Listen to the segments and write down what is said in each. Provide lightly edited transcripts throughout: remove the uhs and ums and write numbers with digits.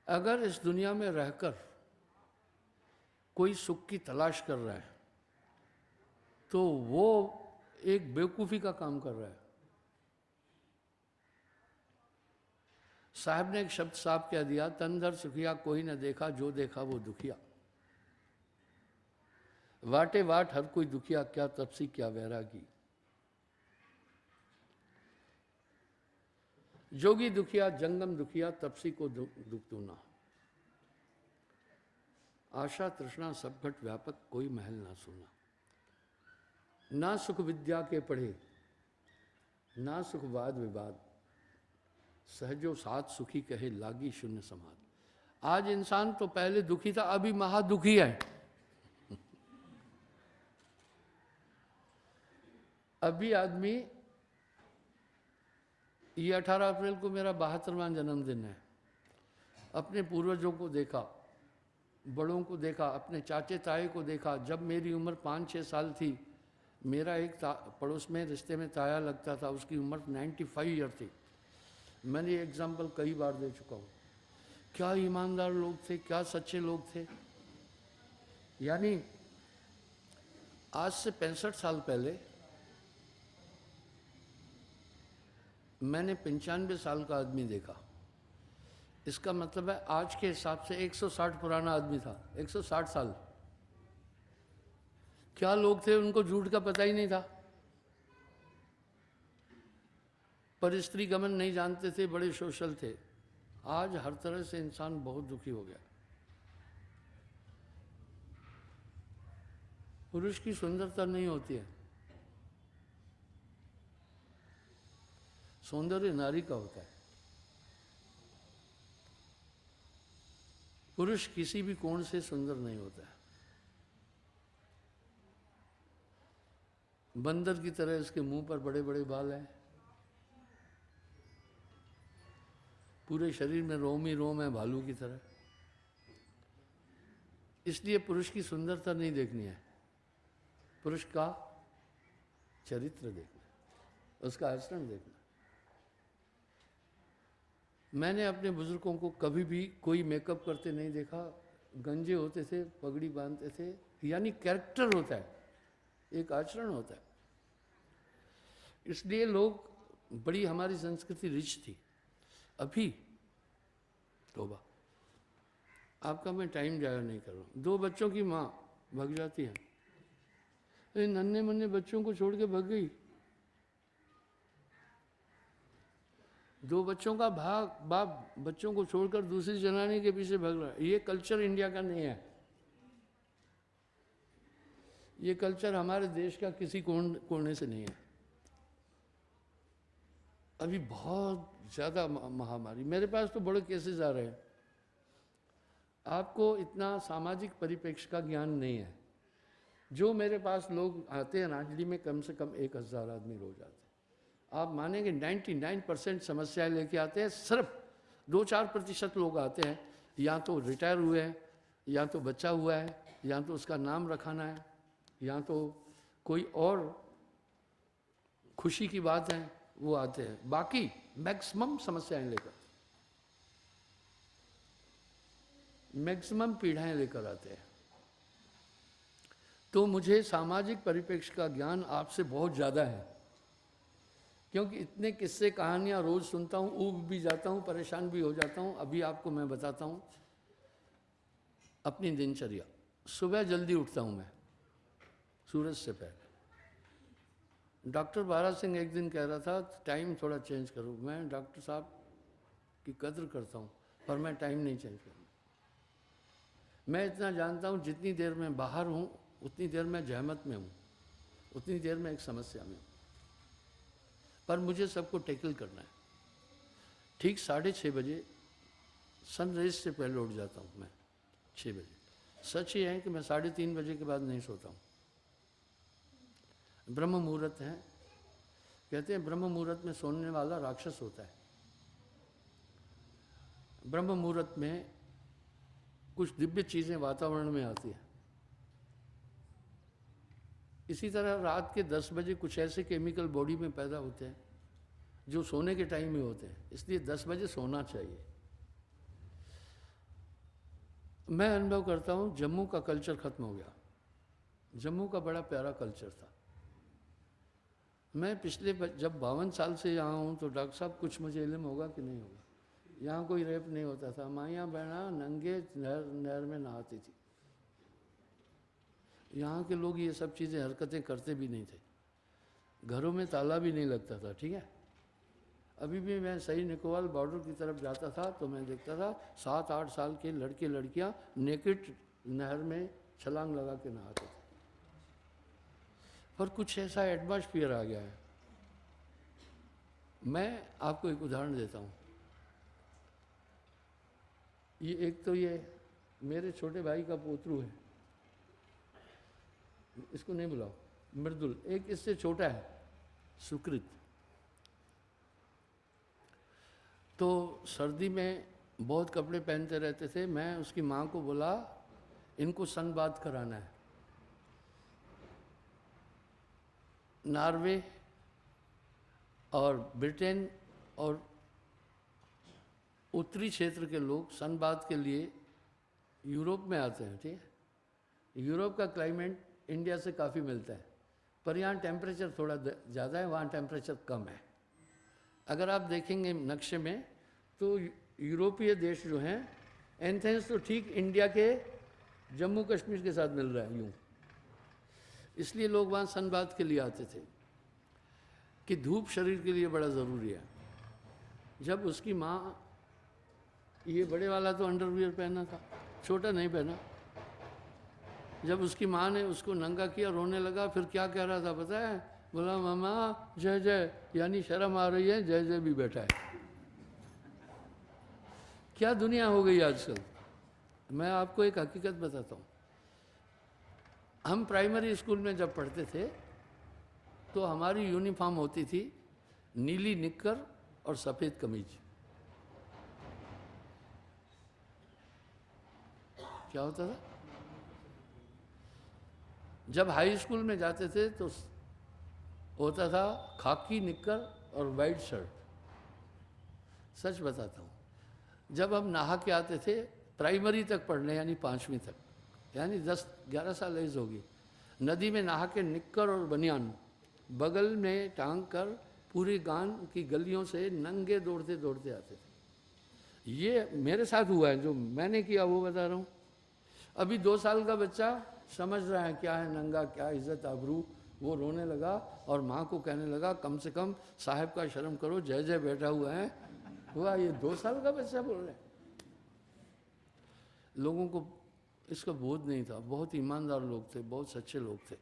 अगर इस दुनिया में रहकर कोई सुख की तलाश कर रहा है तो वो एक बेवकूफ़ी का काम कर रहा है। साहब ने एक शब्द साफ कह दिया, तन दर सुखिया कोई न देखा, जो देखा वो दुखिया। वाटे वाट हर कोई दुखिया, क्या तपसी क्या वैरागी। जोगी दुखिया जंगम दुखिया, तपसी को दुख दूना। आशा तृष्णा सब घट व्यापक, कोई महल ना सुना। ना सुख विद्या के पढ़े, ना सुख वाद विवाद, सहजो साथ सुखी कहे, लागी शून्य समाध। आज इंसान तो पहले दुखी था, अभी महादुखी है। अभी आदमी, ये 18 अप्रैल को मेरा 72वां जन्मदिन है। अपने पूर्वजों को देखा, बड़ों को देखा, अपने चाचे ताए को देखा। जब मेरी उम्र 5-6 साल थी, मेरा एक पड़ोस में रिश्ते में ताया लगता था, उसकी उम्र 95 ईयर थी। मैंने ये एग्जाम्पल कई बार दे चुका हूँ। क्या ईमानदार लोग थे, क्या सच्चे लोग थे। यानी आज से 65 साल पहले मैंने 95 साल का आदमी देखा। इसका मतलब है आज के हिसाब से 160 पुराना आदमी था। 160 साल। क्या लोग थे, उनको झूठ का पता ही नहीं था। पर स्त्री गमन नहीं जानते थे, बड़े सोशल थे। आज हर तरह से इंसान बहुत दुखी हो गया। पुरुष की सुंदरता नहीं होती है, सौंदर्य नारी का होता है। पुरुष किसी भी कोण से सुंदर नहीं होता है। बंदर की तरह इसके मुंह पर बड़े बड़े बाल हैं, पूरे शरीर में रोम ही रोम है, भालू की तरह। इसलिए पुरुष की सुंदरता नहीं देखनी है, पुरुष का चरित्र देखना, उसका आचरण देखना। मैंने अपने बुजुर्गों को कभी भी कोई मेकअप करते नहीं देखा। गंजे होते थे, पगड़ी बांधते थे। यानी कैरेक्टर होता है, एक आचरण होता है। इसलिए लोग, बड़ी हमारी संस्कृति रिच थी। अभी तोबा, आपका मैं टाइम जाया नहीं कर रहा हूँ। 2 बच्चों की माँ भग जाती है, अरे नन्हे मुन्ने बच्चों को छोड़ के भग गई। 2 बच्चों का बाप बच्चों को छोड़कर दूसरी जनानी के पीछे भग रहा है। ये कल्चर इंडिया का नहीं है। ये कल्चर हमारे देश का किसी कोने से नहीं है। अभी बहुत ज़्यादा महामारी, मेरे पास तो बड़े केसेस आ रहे हैं। आपको इतना सामाजिक परिप्रेक्ष्य का ज्ञान नहीं है। जो मेरे पास लोग आते हैं नाजली में, कम से कम 1000 आदमी रोज आते हैं। आप मानेंगे 99% समस्याएं लेके आते हैं। सिर्फ 2-4% लोग आते हैं, या तो रिटायर हुए हैं, या तो बच्चा हुआ है, या तो उसका नाम रखाना है, या तो कोई और खुशी की बात है, वो आते हैं। बाकी मैक्सिमम समस्याएं लेकर, मैक्सिमम पीड़ाएं लेकर आते हैं। तो मुझे सामाजिक परिप्रेक्ष्य का ज्ञान आपसे बहुत ज़्यादा है, क्योंकि इतने किस्से कहानियाँ रोज़ सुनता हूँ, ऊब भी जाता हूँ, परेशान भी हो जाता हूँ। अभी आपको मैं बताता हूँ अपनी दिनचर्या। सुबह जल्दी उठता हूँ मैं, सूरज से पहले। डॉक्टर बारा सिंह एक दिन कह रहा था टाइम थोड़ा चेंज करो। मैं डॉक्टर साहब की कद्र करता हूँ, पर मैं टाइम नहीं चेंज करूँगा। मैं इतना जानता हूँ, जितनी देर मैं बाहर हूँ उतनी देर मैं जहमत में हूँ, उतनी देर में एक समस्या में हूँ। पर मुझे सबको टैकल करना है। ठीक 6:30 बजे, सनराइज से पहले उठ जाता हूँ मैं, 6 बजे। सच ये है कि मैं 3:30 बजे के बाद नहीं सोता हूँ। ब्रह्म मुहूर्त है, कहते हैं ब्रह्म मुहूर्त में सोने वाला राक्षस होता है। ब्रह्म मुहूर्त में कुछ दिव्य चीज़ें वातावरण में आती हैं। इसी तरह रात के 10 बजे कुछ ऐसे केमिकल बॉडी में पैदा होते हैं जो सोने के टाइम में होते हैं। इसलिए 10 बजे सोना चाहिए। मैं अनुभव करता हूँ जम्मू का कल्चर खत्म हो गया। जम्मू का बड़ा प्यारा कल्चर था। मैं पिछले जब 52 साल से यहाँ हूँ तो डॉक्टर साहब कुछ मुझे इल्म होगा कि नहीं होगा, यहाँ कोई रेप नहीं होता था। माइयाँ बहना नंगे नहर में नहाती थी। यहाँ के लोग ये सब चीज़ें हरकतें करते भी नहीं थे। घरों में ताला भी नहीं लगता था, ठीक है। अभी भी मैं सही निकोबार बॉर्डर की तरफ जाता था तो मैं देखता था 7-8 साल के लड़के लड़कियाँ नेकेड नहर में छलांग लगा के नहाते थे। पर कुछ ऐसा एटमॉस्फियर आ गया है। मैं आपको एक उदाहरण देता हूँ। ये एक तो ये मेरे छोटे भाई का पोतरू है, इसको नहीं बुलाओ, मृदुल। एक इससे छोटा है, सुकृत। तो सर्दी में बहुत कपड़े पहनते रहते थे। मैं उसकी माँ को बोला इनको सनबाथ कराना है। नॉर्वे और ब्रिटेन और उत्तरी क्षेत्र के लोग सनबाथ के लिए यूरोप में आते हैं, ठीक है। यूरोप का क्लाइमेट इंडिया से काफ़ी मिलता है, पर यहाँ टेम्परेचर थोड़ा ज़्यादा है, वहाँ टेम्परेचर कम है। अगर आप देखेंगे नक्शे में तो यूरोपीय देश जो हैं, एथेंस तो ठीक इंडिया के जम्मू कश्मीर के साथ मिल रहा है यूँ। इसलिए लोग वहाँ सनबाथ के लिए आते थे कि धूप शरीर के लिए बड़ा ज़रूरी है। जब उसकी माँ, ये बड़े वाला तो अंडरवियर पहना था, छोटा नहीं पहना। जब उसकी माँ ने उसको नंगा किया, रोने लगा। फिर क्या कह रहा था पता है? बोला मामा जय जय, यानी शर्म आ रही है, जय जय भी बैठा है। क्या दुनिया हो गई आजकल। मैं आपको एक हकीकत बताता हूँ। हम प्राइमरी स्कूल में जब पढ़ते थे तो हमारी यूनिफॉर्म होती थी नीली निक्कर और सफ़ेद कमीज। क्या होता था? जब हाई स्कूल में जाते थे तो होता था खाकी निक्कर और वाइट शर्ट। सच बताता हूँ, जब हम नहा के आते थे प्राइमरी तक पढ़ने, यानी 5वीं तक, यानी 10-11 साल एज होगी, नदी में नहा के निक्कर और बनियान बगल में टांग कर पूरी गांव की गलियों से नंगे दौड़ते दौड़ते आते थे। ये मेरे साथ हुआ है, जो मैंने किया वो बता रहा हूँ। अभी 2 साल का बच्चा समझ रहा है क्या है नंगा, क्या इज्जत आबरू। वो रोने लगा और माँ को कहने लगा कम से कम साहब का शर्म करो, जय जय बैठा हुआ है। हुआ ये 2 साल का बच्चा बोल रहे। लोगों को इसका बोध नहीं था। बहुत ईमानदार लोग थे, बहुत सच्चे लोग थे।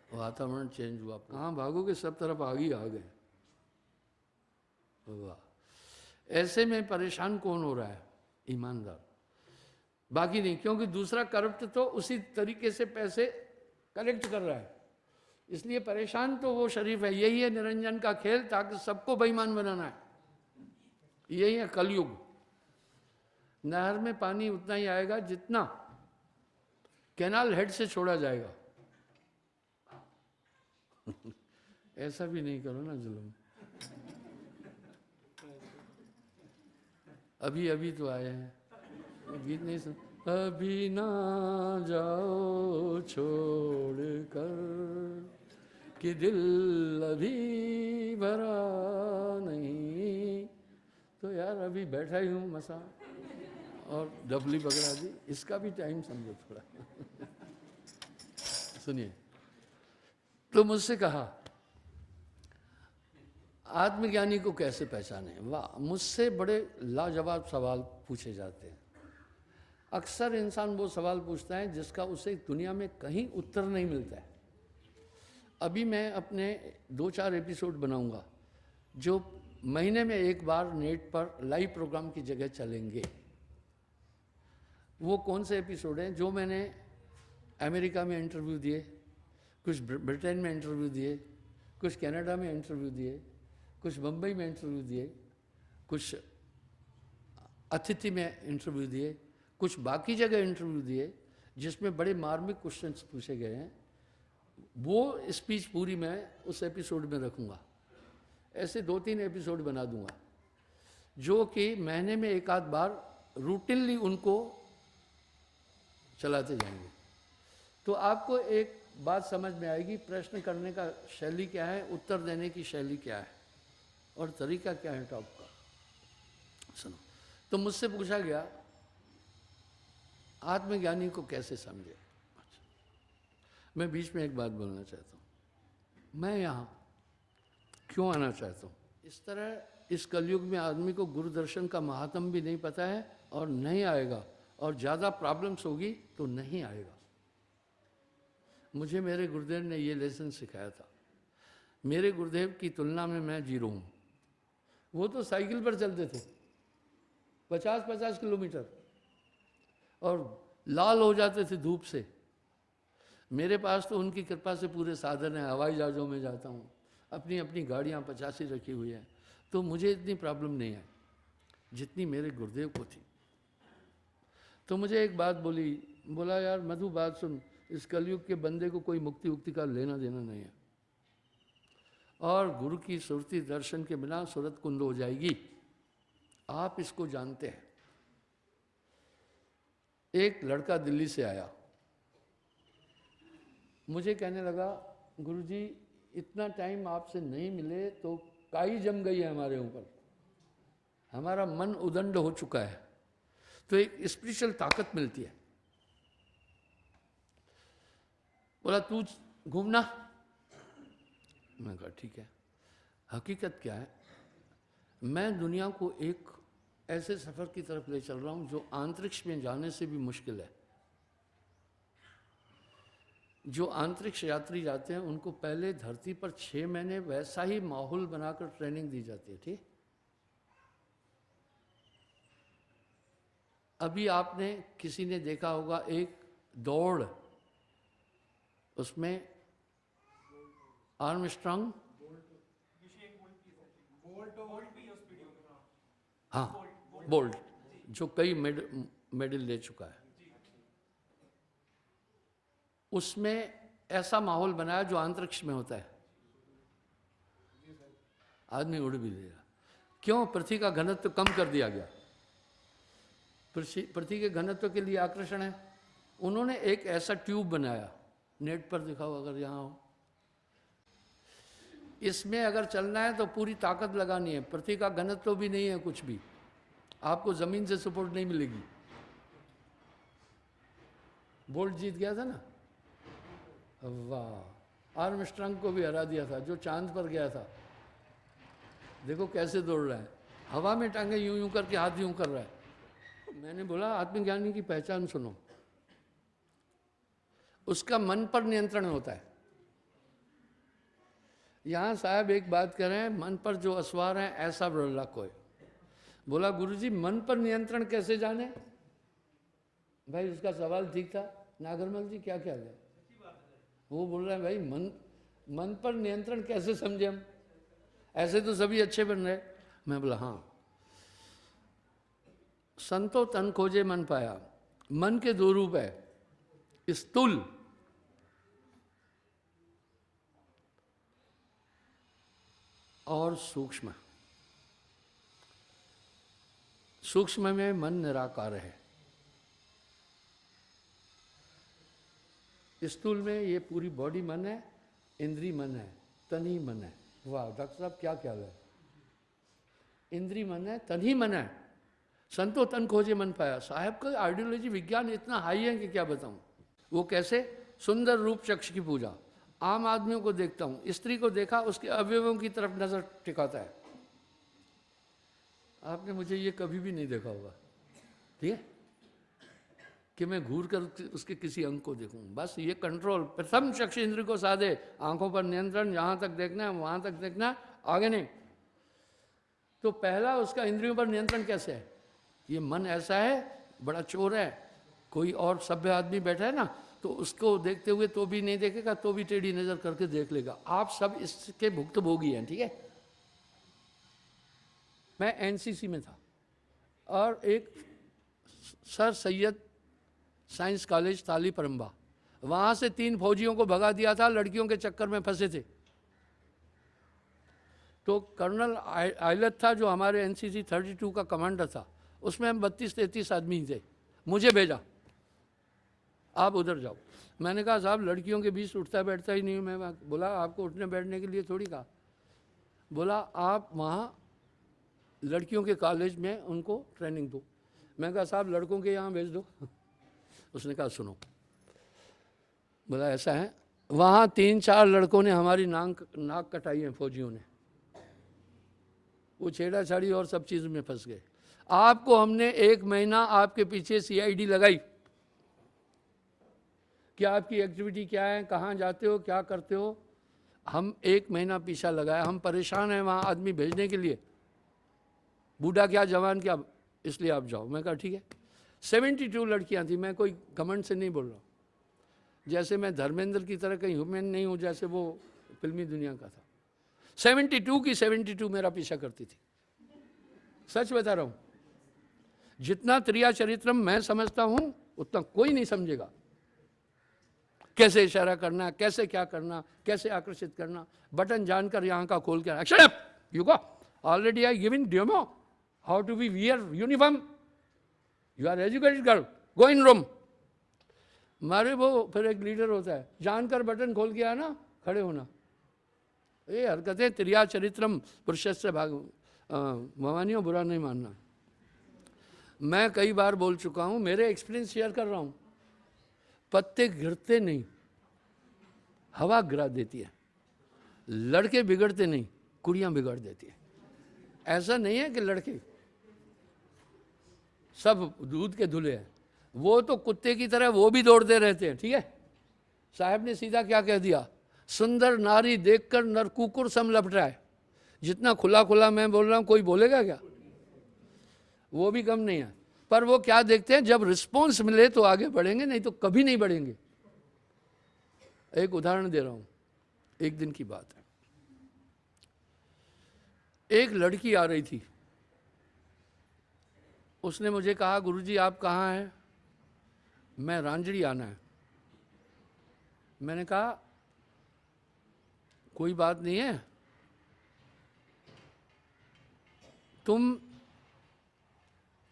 वातावरण चेंज हुआ, कहाँ भागोगे, सब तरफ आग ही आ गए। वाह। ऐसे में परेशान कौन हो रहा है? ईमानदार, बाकी नहीं। क्योंकि दूसरा करप्ट तो उसी तरीके से पैसे कलेक्ट कर रहा है, इसलिए परेशान तो वो शरीफ है। यही है निरंजन का खेल, ताकि सबको बेईमान बनाना है। यही है कलयुग। नहर में पानी उतना ही आएगा जितना कैनाल हेड से छोड़ा जाएगा। ऐसा भी नहीं करो ना जुल्म। अभी अभी तो आए हैं, गीत नहीं सुन। अभी ना जाओ छोड़ कर कि दिल अभी भरा नहीं। तो यार अभी बैठा ही हूँ मसा, और डबली पकड़ा दी। इसका भी टाइम समझो थोड़ा। सुनिए, तो मुझसे कहा आत्मज्ञानी को कैसे पहचाने। वाह, मुझसे बड़े लाजवाब सवाल पूछे जाते हैं। अक्सर इंसान वो सवाल पूछता है जिसका उसे दुनिया में कहीं उत्तर नहीं मिलता है। अभी मैं अपने 2-4 एपिसोड बनाऊंगा जो महीने में एक बार नेट पर लाइव प्रोग्राम की जगह चलेंगे। वो कौन से एपिसोड हैं? जो मैंने अमेरिका में इंटरव्यू दिए, कुछ ब्रिटेन में इंटरव्यू दिए, कुछ कनाडा में इंटरव्यू दिए, कुछ बम्बई में इंटरव्यू दिए, कुछ अतिथि में इंटरव्यू दिए, कुछ बाकी जगह इंटरव्यू दिए जिसमें बड़े मार्मिक क्वेश्चंस पूछे गए हैं। वो स्पीच पूरी मैं उस एपिसोड में रखूँगा। ऐसे 2-3 एपिसोड बना दूँगा जो कि महीने में एक आध बार रूटीनली उनको चलाते जाएंगे। तो आपको एक बात समझ में आएगी, प्रश्न करने का शैली क्या है, उत्तर देने की शैली क्या है और तरीका क्या है टॉप का। सुनो, तो मुझसे पूछा गया आत्मज्ञानी को कैसे समझे। मैं बीच में एक बात बोलना चाहता हूँ, मैं यहाँ क्यों आना चाहता हूँ। इस तरह इस कलयुग में आदमी को गुरु दर्शन का महात्म भी नहीं पता है और नहीं आएगा, और ज़्यादा प्रॉब्लम्स होगी तो नहीं आएगा। मुझे मेरे गुरुदेव ने ये लेसन सिखाया था। मेरे गुरुदेव की तुलना में मैं जीरो हूँ। वो तो साइकिल पर चलते थे 50-50 किलोमीटर और लाल हो जाते थे धूप से। मेरे पास तो उनकी कृपा से पूरे साधन है, हवाई जहाज़ों में जाता हूँ, अपनी अपनी गाड़ियाँ 85 रखी हुई हैं, तो मुझे इतनी प्रॉब्लम नहीं है जितनी मेरे गुरुदेव को थी। तो मुझे एक बात बोला यार मधु बात सुन, इस कलयुग के बंदे को कोई मुक्ति उक्ति का लेना देना नहीं है, और गुरु की सुरती दर्शन के बिना सूरत कुंद हो जाएगी, आप इसको जानते हैं। एक लड़का दिल्ली से आया, मुझे कहने लगा गुरुजी इतना टाइम आपसे नहीं मिले तो काई जम गई है हमारे ऊपर, हमारा मन उदंड हो चुका है, तो एक स्पिरिचुअल ताकत मिलती है। बोला तू घूमना, मैं कहा ठीक है। हकीकत क्या है, मैं दुनिया को एक ऐसे सफ़र की तरफ ले चल रहा हूँ जो अंतरिक्ष में जाने से भी मुश्किल है। जो अंतरिक्ष यात्री जाते हैं उनको पहले धरती पर 6 महीने वैसा ही माहौल बनाकर ट्रेनिंग दी जाती है, ठीक। अभी आपने किसी ने देखा होगा एक दौड़, उसमें आर्मस्ट्रांग, हाँ बोल्ट, जो कई मेडल ले चुका है, उसमें ऐसा माहौल बनाया जो अंतरिक्ष में होता है, आदमी उड़ भी लेगा। क्यों? पृथ्वी का घनत्व कम कर दिया गया। पृथ्वी के घनत्व के लिए आकर्षण है। उन्होंने एक ऐसा ट्यूब बनाया, नेट पर दिखाओ अगर यहाँ हो, इसमें अगर चलना है तो पूरी ताकत लगानी है। पृथ्वी का घनत्व भी नहीं है कुछ भी, आपको जमीन से सपोर्ट नहीं मिलेगी। बोल्ट जीत गया था ना, वाह। आर्मस्ट्रांग को भी हरा दिया था जो चांद पर गया था। देखो कैसे दौड़ रहा है, हवा में टांगे यूं यूं करके हाथ यूं कर रहा है। मैंने बोला आत्मज्ञानी की पहचान सुनो, उसका मन पर नियंत्रण होता है। यहां साहब एक बात कह रहे हैं, मन पर जो असवार है ऐसा बिरला कोई। बोला गुरुजी मन पर नियंत्रण कैसे जाने। भाई उसका सवाल ठीक था, नागरमल जी क्या ख्याल है। वो बोल रहे हैं भाई मन पर नियंत्रण कैसे समझे हम, ऐसे तो सभी अच्छे बन रहे। मैं बोला हाँ, संतो तन खोजे मन पाया। मन के 2 रूप है, स्थूल और सूक्ष्म। सूक्ष्म में मन निराकार है, स्थूल में ये पूरी बॉडी मन है, इंद्री मन है, तन ही मन है। वाह डॉक्टर साहब क्या ख्याल है। इंद्री मन है, तन ही मन है। संतो तन खोजे मन पाया। साहब का आइडियोलॉजी विज्ञान इतना हाई है कि क्या बताऊं। वो कैसे, सुंदर रूप चक्षु की पूजा। आम आदमियों को देखता हूं, स्त्री को देखा उसके अवयवों की तरफ नजर टिकाता है। आपने मुझे ये कभी भी नहीं देखा होगा, ठीक है, कि मैं घूर कर उसके किसी अंग को देखूं। बस ये कंट्रोल, प्रथम चक्षु इंद्र को साधे, आंखों पर नियंत्रण, जहां तक देखना है वहां तक देखना, आगे नहीं। तो पहला उसका इंद्रियों पर नियंत्रण कैसे है। ये मन ऐसा है, बड़ा चोर है। कोई और सभ्य आदमी बैठा है ना, तो उसको देखते हुए तो भी नहीं देखेगा, तो भी टेढ़ी नजर करके देख लेगा। आप सब इसके भुक्तभोगी हैं, ठीक है। मैं एनसीसी में था और एक सर सैयद साइंस कॉलेज ताली परम्बा, वहाँ से 3 फौजियों को भगा दिया था, लड़कियों के चक्कर में फंसे थे। तो कर्नल आइलत था जो हमारे एनसीसी 32 का कमांडर था, उसमें हम 32-33 आदमी थे। मुझे भेजा आप उधर जाओ। मैंने कहा साहब लड़कियों के बीच उठता बैठता ही नहीं हूँ मैं। बोला आपको उठने बैठने के लिए थोड़ी कहा। बोला आप वहाँ लड़कियों के कॉलेज में उनको ट्रेनिंग दो। मैं कहा साहब लड़कों के यहाँ भेज दो। उसने कहा सुनो, बोला ऐसा है, वहाँ 3-4 लड़कों ने हमारी नाक कटाई है फौजियों ने, वो छेड़ाछाड़ी और सब चीज़ में फंस गए। आपको हमने 1 महीना आपके पीछे CID लगाई कि आपकी एक्टिविटी क्या है, कहाँ जाते हो, क्या करते हो। हम 1 महीना पीछा लगाया, हम परेशान हैं वहाँ आदमी भेजने के लिए, बूढ़ा क्या जवान क्या, इसलिए आप जाओ। मैं कहा ठीक है। 72 लड़कियाँ थी। मैं कोई घमंड से नहीं बोल रहा हूँ, जैसे मैं धर्मेंद्र की तरह कहीं ह्यूमन नहीं हूँ जैसे वो फिल्मी दुनिया का था। 72 की 72 मेरा पीछा करती थी। सच बता रहा हूँ, जितना त्रिया चरित्रम मैं समझता हूँ उतना कोई नहीं समझेगा। कैसे इशारा करना, कैसे क्या करना, कैसे आकर्षित करना, बटन जानकर यहाँ का खोल के action up you go, already I given demo how to be wear uniform, you are educated girl, go in room. मारे वो फिर एक लीडर होता है, जानकर बटन खोल के आना, खड़े होना। ये हरकतें त्रिया चरित्रम पुरुषस्य भाग भवानियों बुरा नहीं मानना। मैं कई बार बोल चुका हूँ, मेरे एक्सपीरियंस शेयर कर रहा हूँ। पत्ते गिरते नहीं, हवा गिरा देती है। लड़के बिगड़ते नहीं, कुड़ियाँ बिगड़ देती है। ऐसा नहीं है कि लड़के सब दूध के धुले हैं, वो तो कुत्ते की तरह वो भी दौड़ते रहते हैं। ठीक है, साहब ने सीधा क्या कह दिया, सुंदर नारी देखकर नर कुकुर सम लपटाए। जितना खुला खुला मैं बोल रहा हूँ कोई बोलेगा क्या? वो भी कम नहीं है। पर वो क्या देखते हैं, जब रिस्पॉन्स मिले तो आगे बढ़ेंगे, नहीं तो कभी नहीं बढ़ेंगे। एक उदाहरण दे रहा हूँ, एक दिन की बात है। एक लड़की आ रही थी, उसने मुझे कहा गुरुजी आप कहाँ हैं? मैं रांजड़ी आना है। मैंने कहा कोई बात नहीं है,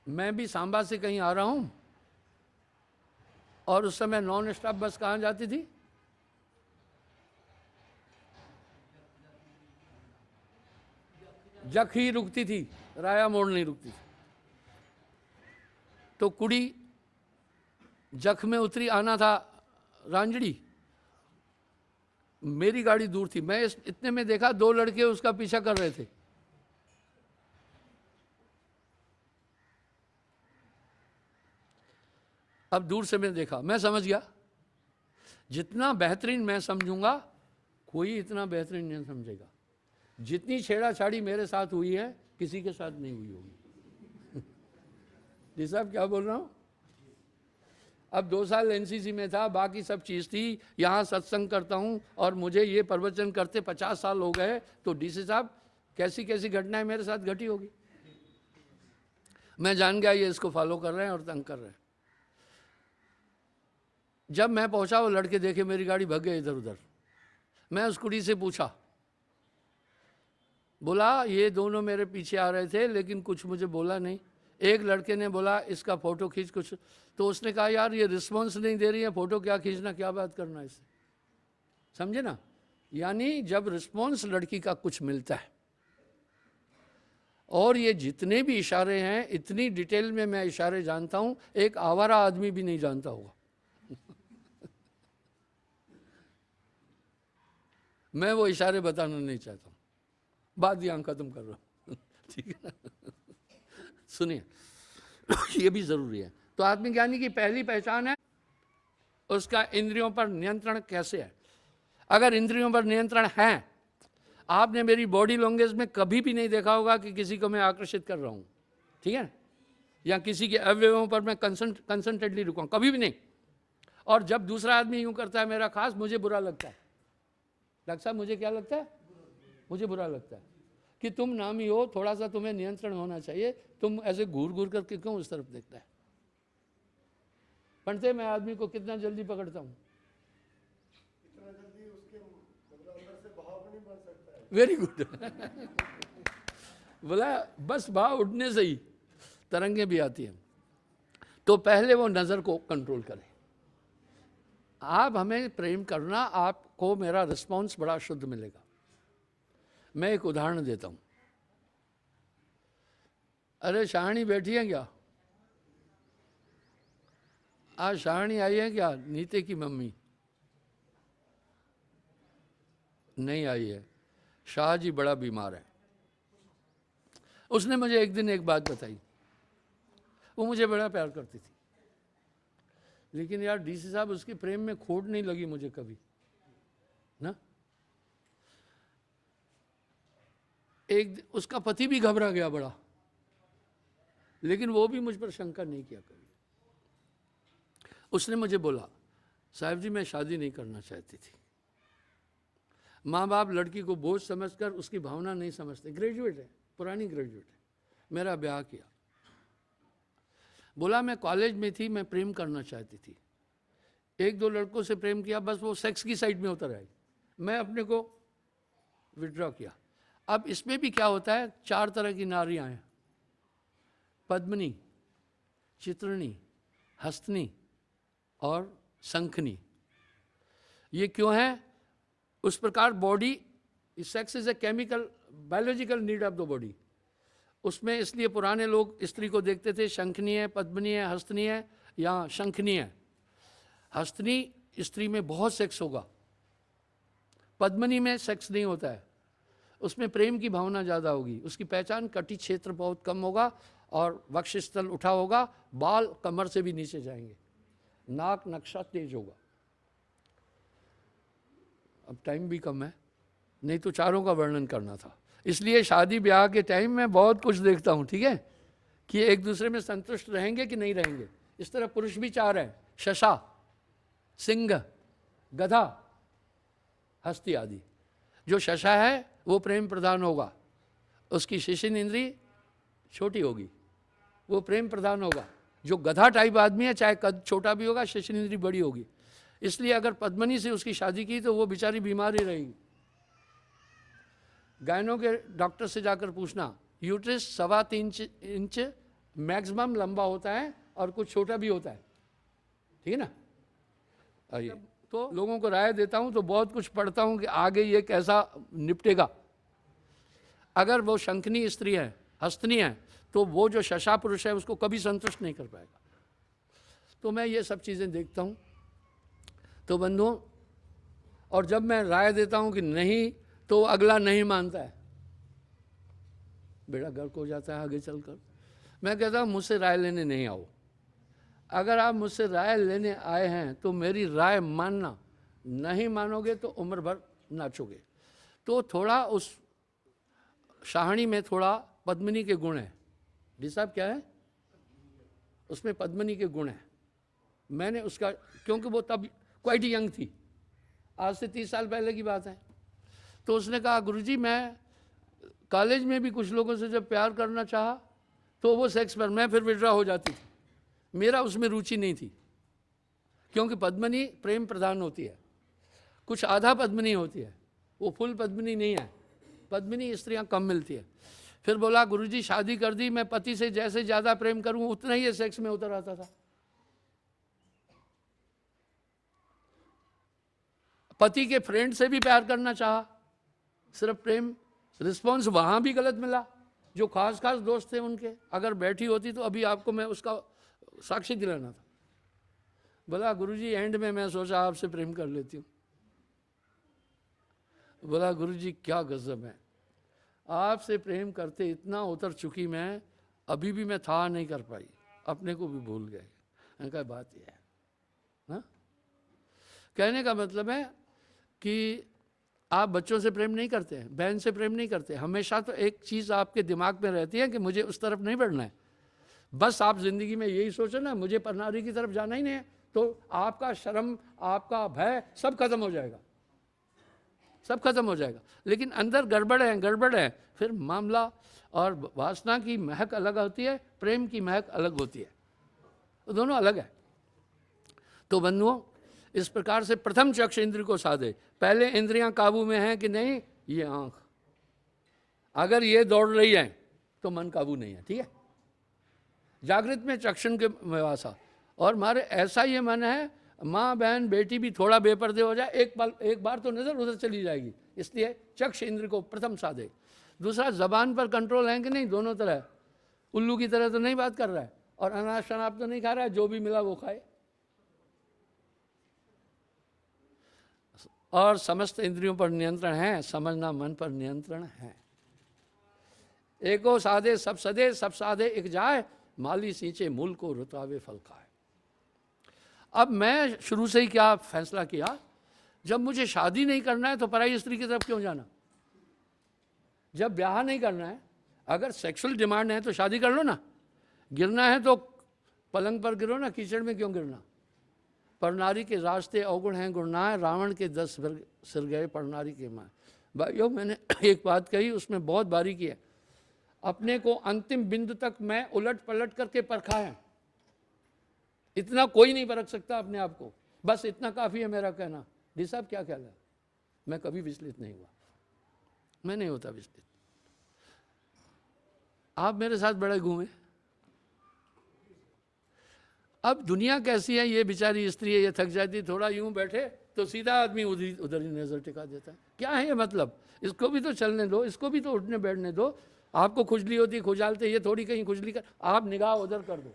मैं भी सांबा से कहीं आ रहा हूं, और उस समय नॉन स्टॉप बस कहाँ जाती थी? जख ही रुकती थी, राया मोड़ नहीं रुकती थी। तो कुड़ी जख में उतरी, आना था रांजड़ी। मेरी गाड़ी दूर थी, मैं इतने में देखा 2 लड़के उसका पीछा कर रहे थे। अब दूर से मैं देखा, मैं समझ गया जितना बेहतरीन मैं समझूंगा कोई इतना बेहतरीन नहीं समझेगा। जितनी छेड़ाछाड़ी मेरे साथ हुई है किसी के साथ नहीं हुई होगी। जी साहब क्या बोल रहा हूँ? अब 2 साल NCC में था, बाकी सब चीज़ थी, यहाँ सत्संग करता हूँ और मुझे ये प्रवचन करते 50 साल हो गए, तो DC साहब कैसी कैसी घटनाएं मेरे साथ घटी होगी। मैं जान गया ये इसको फॉलो कर रहे हैं और तंग कर रहे हैं। जब मैं पहुंचा वो लड़के देखे मेरी गाड़ी, भाग गए इधर उधर। मैं उस कुड़ी से पूछा, बोला ये दोनों मेरे पीछे आ रहे थे लेकिन कुछ मुझे बोला नहीं। एक लड़के ने बोला इसका फ़ोटो खींच कुछ, तो उसने कहा यार ये रिस्पॉन्स नहीं दे रही है, फ़ोटो क्या खींचना, क्या बात करना इससे, समझे ना। यानी जब रिस्पॉन्स लड़की का कुछ मिलता है, और ये जितने भी इशारे हैं इतनी डिटेल में मैं इशारे जानता हूँ, एक आवारा आदमी भी नहीं जानता होगा। मैं वो इशारे बताना नहीं चाहता हूँ, बात यहाँ खत्म कर रहा हूँ। ठीक है ना। सुनिए, ये भी जरूरी है। तो आत्मज्ञानी की पहली पहचान है उसका इंद्रियों पर नियंत्रण कैसे है। अगर इंद्रियों पर नियंत्रण है, आपने मेरी बॉडी लैंग्वेज में कभी भी नहीं देखा होगा कि किसी को मैं आकर्षित कर रहा हूँ, ठीक है, या किसी के अवयवों पर मैं कंसंट्रेटली रुका, कभी भी नहीं। और जब दूसरा आदमी यूं करता है मेरा खास, मुझे बुरा लगता है। डॉक्टर साहब मुझे क्या लगता है? मुझे बुरा लगता है कि तुम नामी हो, थोड़ा सा तुम्हें नियंत्रण होना चाहिए, तुम ऐसे घूर घूर करके क्यों उस तरफ देखता है। पंडित मैं आदमी को कितना जल्दी पकड़ता हूँ, इतना जल्दी उसके मतलब अंदर से भाव नहीं बन सकता है। Very good. बोला बस भाव उठने से ही तरंगे भी आती हैं। तो पहले वो नज़र को कंट्रोल करे, आप हमें प्रेम करना, आपको मेरा रिस्पॉन्स बड़ा शुद्ध मिलेगा। मैं एक उदाहरण देता हूँ। अरे शाहनी बैठी है क्या? आज शाहनी आई है क्या? नीते की मम्मी नहीं आई है। शाह जी बड़ा बीमार है। उसने मुझे एक दिन एक बात बताई। वो मुझे बड़ा प्यार करती थी, लेकिन यार डीसी साहब उसके प्रेम में खोट नहीं लगी मुझे कभी ना। उसका पति भी घबरा गया बड़ा, लेकिन वो भी मुझ पर शंका नहीं किया कभी। उसने मुझे बोला, साहब जी मैं शादी नहीं करना चाहती थी। माँ बाप लड़की को बोझ समझकर उसकी भावना नहीं समझते। ग्रेजुएट है, पुरानी ग्रेजुएट है। मेरा ब्याह किया। बोला मैं कॉलेज में थी, मैं प्रेम करना चाहती थी। एक दो लड़कों से प्रेम किया, बस वो सेक्स की साइड में उतर आई। मैं अपने को विड्रॉ किया। अब इसमें भी क्या होता है, 4 तरह की नारियां हैं, पद्मिनी, चित्रणी, हस्तनी और शंखनी। ये क्यों है? उस प्रकार body, sex is a chemical biological need of the body. उसमें इसलिए पुराने लोग स्त्री को देखते थे, शंखनी है, पद्मिनी है, हस्तनी है या शंखनी है। हस्तनी स्त्री में बहुत सेक्स होगा, पद्मिनी में सेक्स नहीं होता है। उसमें प्रेम की भावना ज़्यादा होगी। उसकी पहचान कटी क्षेत्र बहुत कम होगा और वक्षस्थल उठा होगा, बाल कमर से भी नीचे जाएंगे, नाक नक्शा तेज होगा। अब टाइम भी कम है, नहीं तो चारों का वर्णन करना था। इसलिए शादी ब्याह के टाइम में बहुत कुछ देखता हूँ, ठीक है, कि एक दूसरे में संतुष्ट रहेंगे कि नहीं रहेंगे। इस तरह पुरुष भी 4 हैं, शशा, सिंह, गधा, हस्ती आदि। जो शशा है वो प्रेम प्रधान होगा, उसकी शिशिन इंद्री छोटी होगी, वो प्रेम प्रधान होगा। जो गधा टाइप आदमी है, चाहे कद छोटा भी होगा, शिशिन इंद्री बड़ी होगी। इसलिए अगर पद्मिनी से उसकी शादी की तो वो बेचारी बीमार ही रहेगी। गायनों के डॉक्टर से जाकर पूछना, यूट्रस 3.25 इंच मैक्सिमम लंबा होता है और कुछ छोटा भी होता है, ठीक है ना। आइए, तो लोगों को राय देता हूं तो बहुत कुछ पढ़ता हूं कि आगे ये कैसा निपटेगा। अगर वो शंखनी स्त्री है, हस्तनी है, तो वो जो शशा पुरुष है उसको कभी संतुष्ट नहीं कर पाएगा। तो मैं ये सब चीज़ें देखता हूं। तो बंधुओं, और जब मैं राय देता हूं कि नहीं, तो अगला नहीं मानता है, बेड़ा गर्क हो जाता है आगे चलकर। मैं कहता हूं मुझसे राय लेने नहीं आओ। अगर आप मुझसे राय लेने आए हैं तो मेरी राय मानना, नहीं मानोगे तो उम्र भर नाचोगे। तो थोड़ा उस शाहनी में थोड़ा पद्मिनी के गुण है। जी साहब क्या है उसमें? पद्मिनी के गुण है। मैंने उसका, क्योंकि वो तब क्वाइट यंग थी, आज से 30 साल पहले की बात है। तो उसने कहा, गुरुजी मैं कॉलेज में भी कुछ लोगों से जब प्यार करना चाहा तो वो सेक्स पर, मैं फिर विड्रॉ हो जाती थी, मेरा उसमें रुचि नहीं थी। क्योंकि पद्मिनी प्रेम प्रधान होती है, कुछ आधा पद्मिनी होती है, वो फुल पद्मिनी नहीं है। पद्मिनी स्त्रियां कम मिलती है। फिर बोला, गुरुजी शादी कर दी, मैं पति से जैसे ज़्यादा प्रेम करूं उतना ही ये सेक्स में उतर आता था। पति के फ्रेंड से भी प्यार करना चाहा, सिर्फ प्रेम, रिस्पॉन्स वहाँ भी गलत मिला। जो खास खास दोस्त थे उनके, अगर बैठी होती तो अभी आपको मैं उसका साक्षी दिलाना था। बोला, गुरुजी एंड में मैं सोचा आपसे प्रेम कर लेती हूँ। बोला, गुरुजी क्या गजब है, आपसे प्रेम करते इतना उतर चुकी मैं, अभी भी मैं था नहीं कर पाई, अपने को भी भूल गए। मैंने कहा बात यह है ना? कहने का मतलब है कि आप बच्चों से प्रेम नहीं करते हैं, बहन से प्रेम नहीं करते, हमेशा तो एक चीज़ आपके दिमाग में रहती है कि मुझे उस तरफ नहीं बढ़ना है। बस आप ज़िंदगी में यही सोचो ना, मुझे परनारी की तरफ जाना ही नहीं है, तो आपका शर्म, आपका भय सब खत्म हो जाएगा, सब खत्म हो जाएगा। लेकिन अंदर गड़बड़ है, फिर मामला और वासना की महक अलग होती है, प्रेम की महक अलग होती है, तो दोनों अलग है। तो बंधुओं, इस प्रकार से प्रथम चक्षु इंद्र को साधे। पहले इंद्रियां काबू में हैं कि नहीं, ये आंख, अगर ये दौड़ रही है तो मन काबू नहीं है, ठीक है। जागृत में चक्षुन के वासा, और हमारे ऐसा ये मन है, माँ बहन बेटी भी थोड़ा बेपर्दे हो जाए, एक बार तो नज़र उधर चली जाएगी। इसलिए चक्षु इंद्र को प्रथम साधे। दूसरा, जबान पर कंट्रोल है कि नहीं, दोनों तरह। उल्लू की तरह तो नहीं बात कर रहा है, और अनाज शराब तो नहीं खा रहा है, जो भी मिला वो खाए। और समस्त इंद्रियों पर नियंत्रण है, समझना मन पर नियंत्रण है। एको साधे सब सदे, सब साधे एक जाए, माली सींचे मूल को रुतावे फल खाए। अब मैं शुरू से ही क्या फैसला किया, जब मुझे शादी नहीं करना है तो पराई स्त्री की तरफ क्यों जाना। जब ब्याह नहीं करना है, अगर सेक्सुअल डिमांड है तो शादी कर लो ना। गिरना है तो पलंग पर गिरो ना, कीचड़ में क्यों गिरना। पर नारी के रास्ते अवगुण हैं गुणनाए, रावण के 10 सिर गए पर नारी के माँ। भाइयों, मैंने एक बात कही, उसमें बहुत बारीकी है। अपने को अंतिम बिंदु तक मैं उलट पलट करके परखा है। इतना कोई नहीं परख सकता अपने आप को, बस इतना काफ़ी है मेरा कहना। डी साहब क्या ख्याल है? मैं कभी विचलित नहीं हुआ, मैं नहीं होता विचलित। आप मेरे साथ बड़े घूमे। अब दुनिया कैसी है, ये बेचारी स्त्री है, ये थक जाती, थोड़ा यूं बैठे तो सीधा आदमी उधर ही नज़र टिका देता है। क्या है ये मतलब? इसको भी तो चलने दो, इसको भी तो उठने बैठने दो। आपको खुजली होती, खुजालते, ये थोड़ी कहीं खुजली कर, आप निगाह उधर कर दो।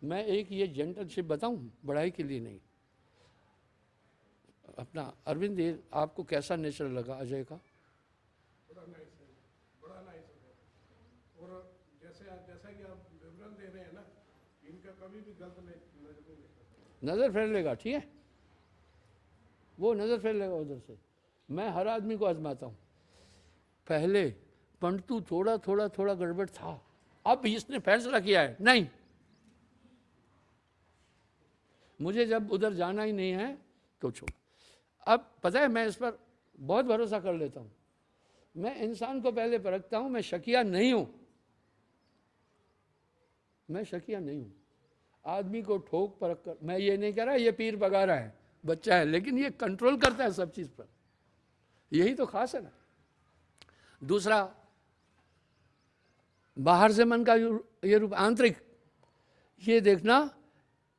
मैं एक ये जेंटलशिप बताऊं, बढ़ाई के लिए नहीं। अपना अरविंद, ये आपको कैसा नेचर लगा अजय का? बड़ा नाइस है, बड़ा नाइस है। और जैसा कि आप विवरण दे रहे हैं ना, इनका कभी भी गलत नहीं नज़र फेर लेगा, ठीक है, वो नज़र फेर लेगा उधर से। मैं हर आदमी को आजमाता हूँ। पहले पंटू थोड़ा थोड़ा थोड़ा गड़बड़ था, अब इसने फैसला किया है नहीं, मुझे जब उधर जाना ही नहीं है तो छोड़। अब पता है, मैं इस पर बहुत भरोसा कर लेता हूँ। मैं इंसान को पहले परखता हूँ, मैं शकिया नहीं हूँ, मैं शकिया नहीं हूँ। आदमी को ठोक परख कर, मैं ये नहीं कह रहा ये पीर बगारा है, बच्चा है, लेकिन ये कंट्रोल करता है सब चीज़ पर। यही तो खास है ना। दूसरा, बाहर से मन का ये रूप, आंतरिक ये देखना,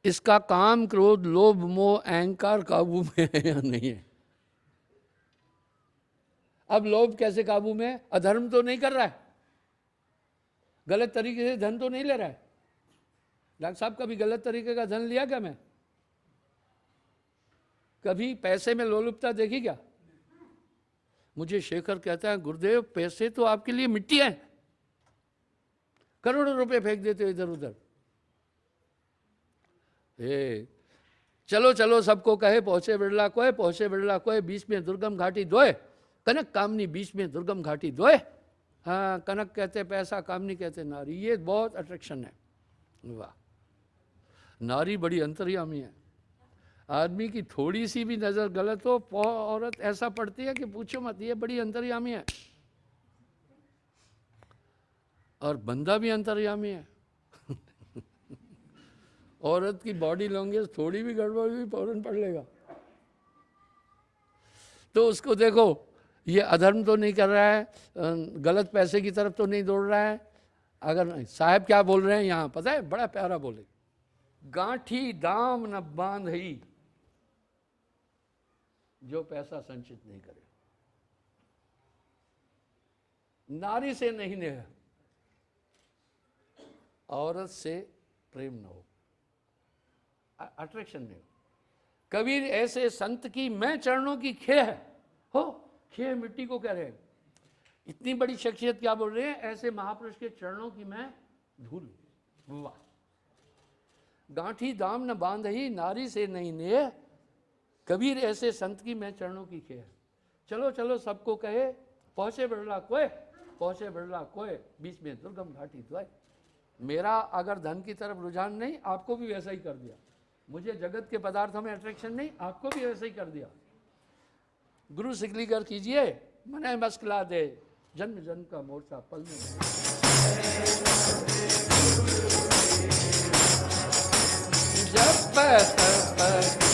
इसका काम क्रोध लोभ मोह अहंकार काबू में है या नहीं है। अब लोभ कैसे काबू में है? अधर्म तो नहीं कर रहा है, गलत तरीके से धन तो नहीं ले रहा है। डॉक्टर साहब, कभी गलत तरीके का धन लिया क्या? मैं कभी पैसे में लोलुपता देखी क्या? मुझे शेखर कहता है, गुरुदेव पैसे तो आपके लिए मिट्टी है, करोड़ों रुपए फेंक देते हो इधर उधर। चलो चलो सबको कहे, पहुंचे बिरला कोय, पहुंचे बिरला कोय, बीच में दुर्गम घाटी दोए, कनक कामनी बीच में दुर्गम घाटी दोए। हाँ, कनक कहते पैसा, कामनी कहते नारी। ये बहुत अट्रैक्शन है। वाह, नारी बड़ी अंतर्यामी है। आदमी की थोड़ी सी भी नज़र गलत हो, औरत ऐसा पड़ती है कि पूछो मत, ये बड़ी अंतर्यामी है। और बंदा भी अंतर्यामी है। औरत की बॉडी लैंग्वेज थोड़ी भी गड़बड़ हुई फौरन पढ़ लेगा। तो उसको देखो, ये अधर्म तो नहीं कर रहा है, गलत पैसे की तरफ तो नहीं दौड़ रहा है। अगर नहीं, साहब क्या बोल रहे हैं यहाँ पता है, बड़ा प्यारा बोले, गांठी दाम न बांध ही जो पैसा संचित नहीं करे। नारी से नहीं नेह, औरत से प्रेम न हो, अट्रैक्शन नहीं हो। कबीर ऐसे संत की मैं चरणों की खे है हो, खे मिट्टी को कह रहे हैं। इतनी बड़ी शख्सियत क्या बोल रहे हैं, ऐसे महापुरुष के चरणों की मैं धूल। वाह, गांठी दाम न बांध ही नारी से नहीं नेह, कबीर ऐसे संत की मैं चरणों की खे है। चलो चलो सबको कहे, पहुंचे बिरला कोय, पहुंचे बिरला कोय, बीच में दुर्गम घाटी द्वय। मेरा अगर धन की तरफ रुझान नहीं, आपको भी वैसा ही कर दिया। मुझे जगत के पदार्थों में अट्रैक्शन नहीं, आपको भी वैसा ही कर दिया। गुरु सिकलीगर कीजिए, मने मस्कला दे, जन्म जन्म का मोर्चा पल में। जब